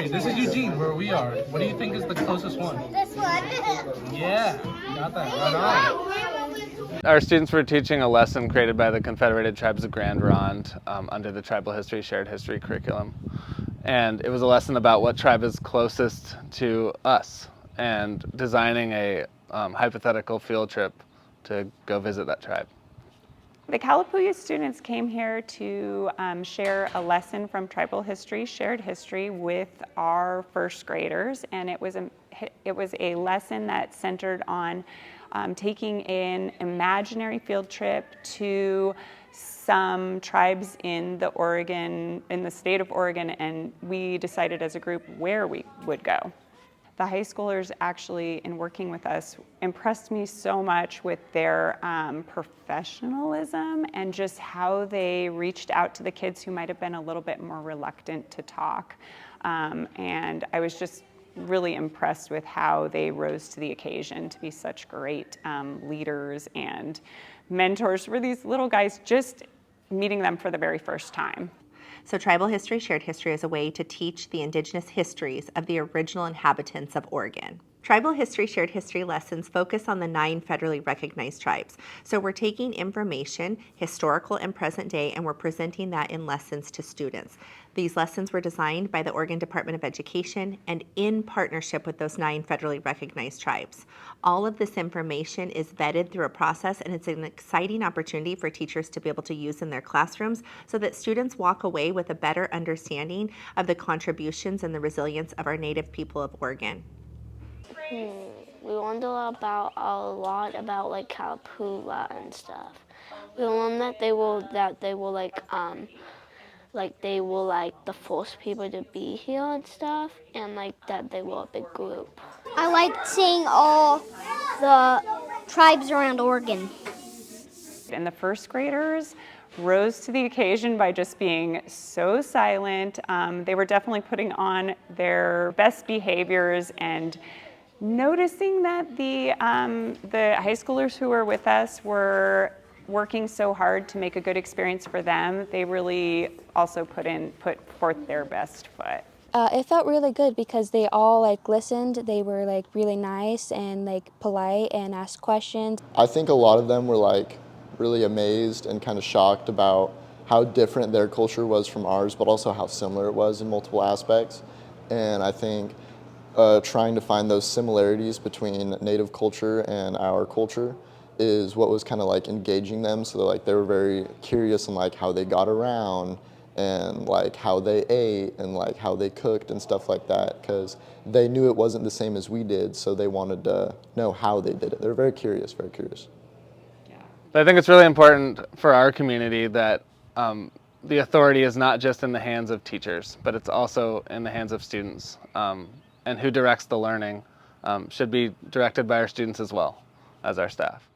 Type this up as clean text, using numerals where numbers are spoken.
Okay, this is Eugene, where we are. What do you think is the closest one? This one. Yeah, got that. Right on. Our students were teaching a lesson created by the Confederated Tribes of Grand Ronde under the Tribal History Shared History curriculum. And it was a lesson about what tribe is closest to us and designing a hypothetical field trip to go visit that tribe. The Kalapuya students came here to share a lesson from Tribal History, Shared History with our first graders, and it was a lesson that centered on taking an imaginary field trip to some tribes in the state of Oregon, and we decided as a group where we would go. The high schoolers actually, in working with us, impressed me so much with their professionalism and just how they reached out to the kids who might have been a little bit more reluctant to talk. And I was just really impressed with how they rose to the occasion to be such great leaders and mentors for these little guys, just meeting them for the very first time. So Tribal History Shared History is a way to teach the indigenous histories of the original inhabitants of Oregon. Tribal History Shared History lessons focus on the 9 federally recognized tribes. So we're taking information, historical and present day, and we're presenting that in lessons to students. These lessons were designed by the Oregon Department of Education and in partnership with those 9 federally recognized tribes. All of this information is vetted through a process, and it's an exciting opportunity for teachers to be able to use in their classrooms so that students walk away with a better understanding of the contributions and the resilience of our Native people of Oregon. We learned a lot about like Kalapuya and stuff. We learned that they will the first people to be here and stuff, and like that they were a big group. I liked seeing all the tribes around Oregon. And the first graders rose to the occasion by just being so silent. They were definitely putting on their best behaviors and noticing that the high schoolers who were with us were working so hard to make a good experience for them. They really also put forth their best foot. It felt really good because they all listened. They were really nice and polite and asked questions. I think a lot of them were really amazed and kind of shocked about how different their culture was from ours, but also how similar it was in multiple aspects. And I think trying to find those similarities between Native culture and our culture is what was kind of engaging them. So they were very curious on how they got around and how they ate and how they cooked and stuff like that, because they knew it wasn't the same as we did, so they wanted to know how they did it. They were very curious, very curious. But I think it's really important for our community that the authority is not just in the hands of teachers, but it's also in the hands of students. And who directs the learning should be directed by our students as well as our staff.